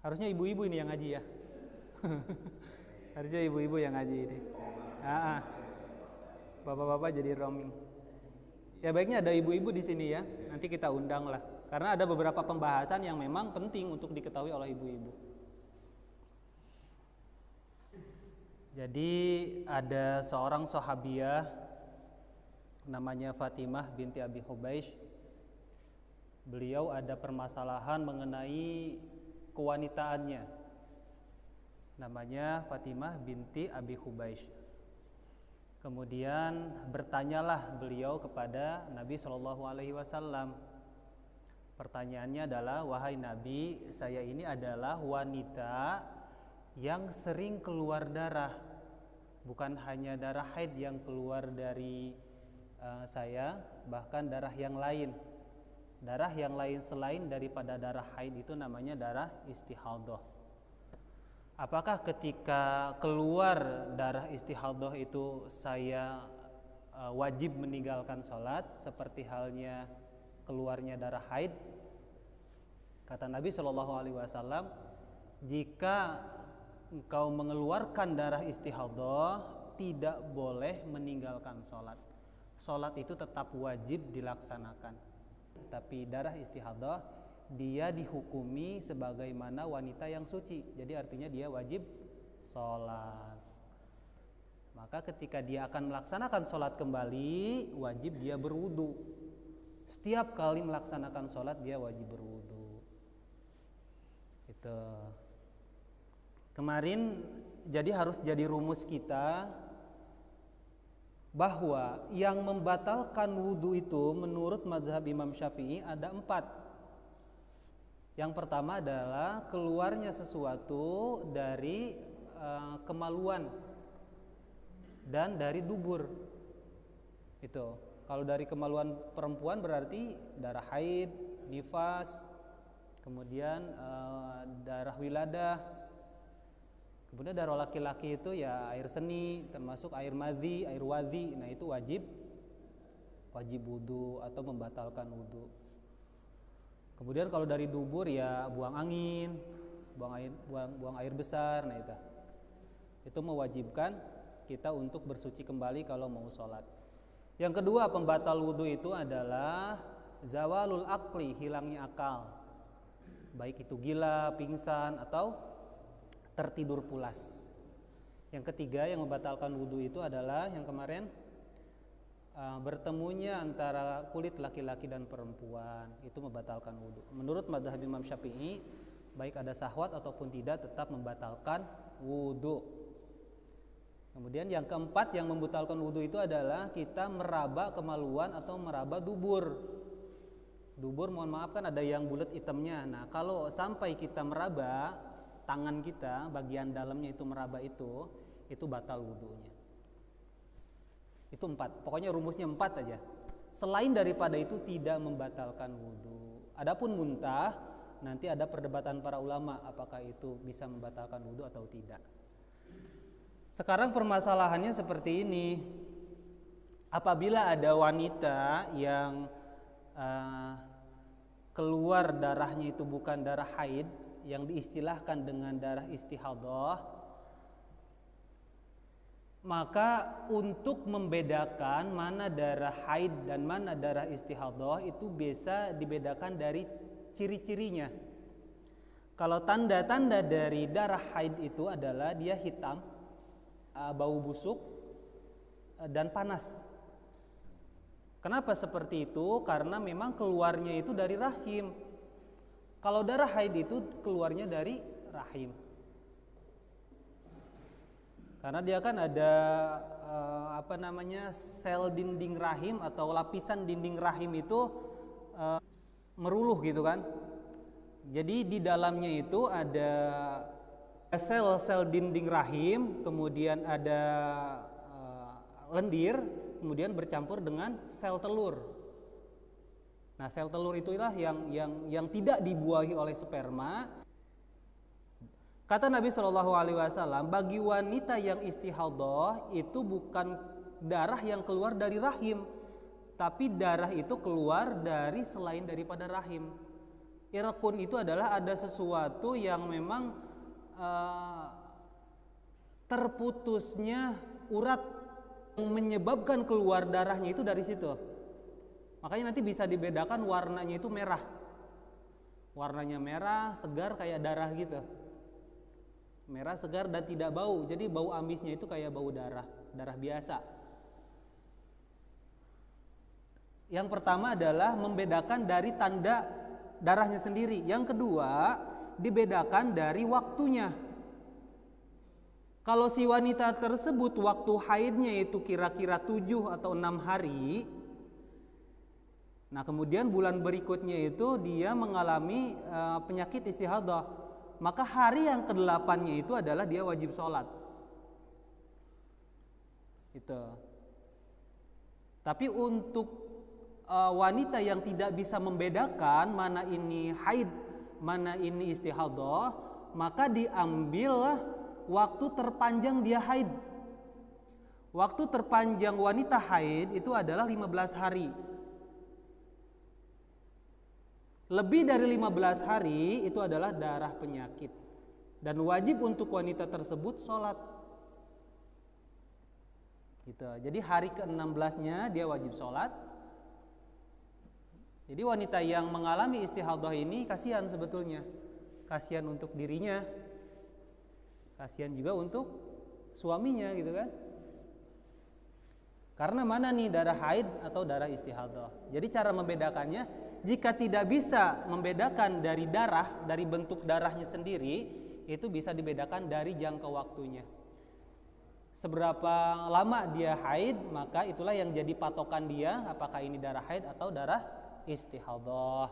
Harusnya ibu-ibu ini yang ngaji ya. Harusnya ibu-ibu yang ngaji ini. Bapak-bapak jadi roaming. Ya baiknya ada ibu-ibu di sini ya. Nanti kita undang lah. Karena ada beberapa pembahasan yang memang penting untuk diketahui oleh ibu-ibu. Jadi ada seorang sahabiah namanya Fatimah binti Abi Hubaish. Beliau ada permasalahan mengenai kewanitaannya. Namanya Fatimah binti Abi Hubaish. Kemudian bertanyalah beliau kepada Nabi SAW. Pertanyaannya adalah, wahai Nabi, saya ini adalah wanita yang sering keluar darah. Bukan hanya darah haid yang keluar dari saya, bahkan darah yang lain. Darah yang lain selain daripada darah haid itu namanya darah istihadhah. Apakah ketika keluar darah istihadhah itu saya wajib meninggalkan sholat seperti halnya keluarnya darah haid? Kata Nabi SAW, jika engkau mengeluarkan darah istihadhah, tidak boleh meninggalkan sholat. Sholat itu tetap wajib dilaksanakan. Tapi darah istihadhah dia dihukumi sebagaimana wanita yang suci. Jadi artinya dia wajib sholat. Maka ketika dia akan melaksanakan sholat kembali, wajib dia berwudu. Setiap kali melaksanakan sholat dia wajib berwudu. Itu. Kemarin jadi harus jadi rumus kita bahwa yang membatalkan wudu itu menurut mazhab Imam Syafi'i ada 4. Yang pertama adalah keluarnya sesuatu dari kemaluan dan dari dubur. Itu. Kalau dari kemaluan perempuan berarti darah haid, nifas, kemudian darah wiladah. Kemudian darah laki-laki itu ya air seni, termasuk air madhi, air wadhi. Nah itu wajib wudu atau membatalkan wudu. Kemudian kalau dari dubur ya buang angin, buang air besar. Nah itu mewajibkan kita untuk bersuci kembali kalau mau sholat. Yang kedua pembatal wudu itu adalah zawalul aqli, hilangnya akal. Baik itu gila, pingsan atau tertidur pulas. Yang ketiga yang membatalkan wudu itu adalah yang kemarin bertemunya antara kulit laki-laki dan perempuan, itu membatalkan wudu. Menurut mazhab Imam Syafi'i, baik ada syahwat ataupun tidak tetap membatalkan wudu. Kemudian yang keempat yang membatalkan wudu itu adalah kita meraba kemaluan atau meraba dubur. Dubur mohon maaf kan ada yang bulat hitamnya. Nah kalau sampai kita meraba tangan kita, bagian dalamnya itu meraba itu batal wudunya. Itu 4. Pokoknya rumusnya 4 aja. Selain daripada itu tidak membatalkan wudu. Adapun muntah, nanti ada perdebatan para ulama apakah itu bisa membatalkan wudu atau tidak. Sekarang permasalahannya seperti ini. Apabila ada wanita yang keluar darahnya itu bukan darah haid, yang diistilahkan dengan darah istihadhah, maka untuk membedakan mana darah haid dan mana darah istihadhah itu bisa dibedakan dari ciri-cirinya. Kalau tanda-tanda dari darah haid itu adalah dia hitam, bau busuk, dan panas. Kenapa seperti itu? Karena memang keluarnya itu dari rahim. Kalau darah haid itu keluarnya dari rahim. Karena dia kan ada sel dinding rahim atau lapisan dinding rahim itu meruluh gitu kan. Jadi di dalamnya itu ada sel-sel dinding rahim, kemudian ada lendir, kemudian bercampur dengan sel telur. Nah, sel telur itulah yang tidak dibuahi oleh sperma. Kata Nabi SAW, bagi wanita yang istihadhah itu bukan darah yang keluar dari rahim, tapi darah itu keluar dari selain daripada rahim. Irqun itu adalah ada sesuatu yang memang terputusnya urat yang menyebabkan keluar darahnya itu dari situ. Makanya nanti bisa dibedakan warnanya itu merah. Warnanya merah, segar kayak darah gitu. Merah, segar dan tidak bau. Jadi bau amisnya itu kayak bau darah, darah biasa. Yang pertama adalah membedakan dari tanda darahnya sendiri. Yang kedua, dibedakan dari waktunya. Kalau si wanita tersebut waktu haidnya itu kira-kira 7 atau 6 hari, nah kemudian bulan berikutnya itu dia mengalami penyakit istihadah, maka hari yang ke-8-nya itu adalah dia wajib sholat. Itu. Tapi untuk wanita yang tidak bisa membedakan mana ini haid, mana ini istihadah, maka diambil waktu terpanjang dia haid. Waktu terpanjang wanita haid itu adalah 15 hari. Lebih dari 15 hari itu adalah darah penyakit. Dan wajib untuk wanita tersebut sholat. Gitu. Jadi hari ke-16-nya dia wajib sholat. Jadi wanita yang mengalami istihadah ini kasihan sebetulnya. Kasihan untuk dirinya. Kasihan juga untuk suaminya gitu kan. Karena mana nih darah haid atau darah istihadah. Jadi cara membedakannya, jika tidak bisa membedakan dari darah, dari bentuk darahnya sendiri, itu bisa dibedakan dari jangka waktunya. Seberapa lama dia haid, maka itulah yang jadi patokan dia apakah ini darah haid atau darah istihadah.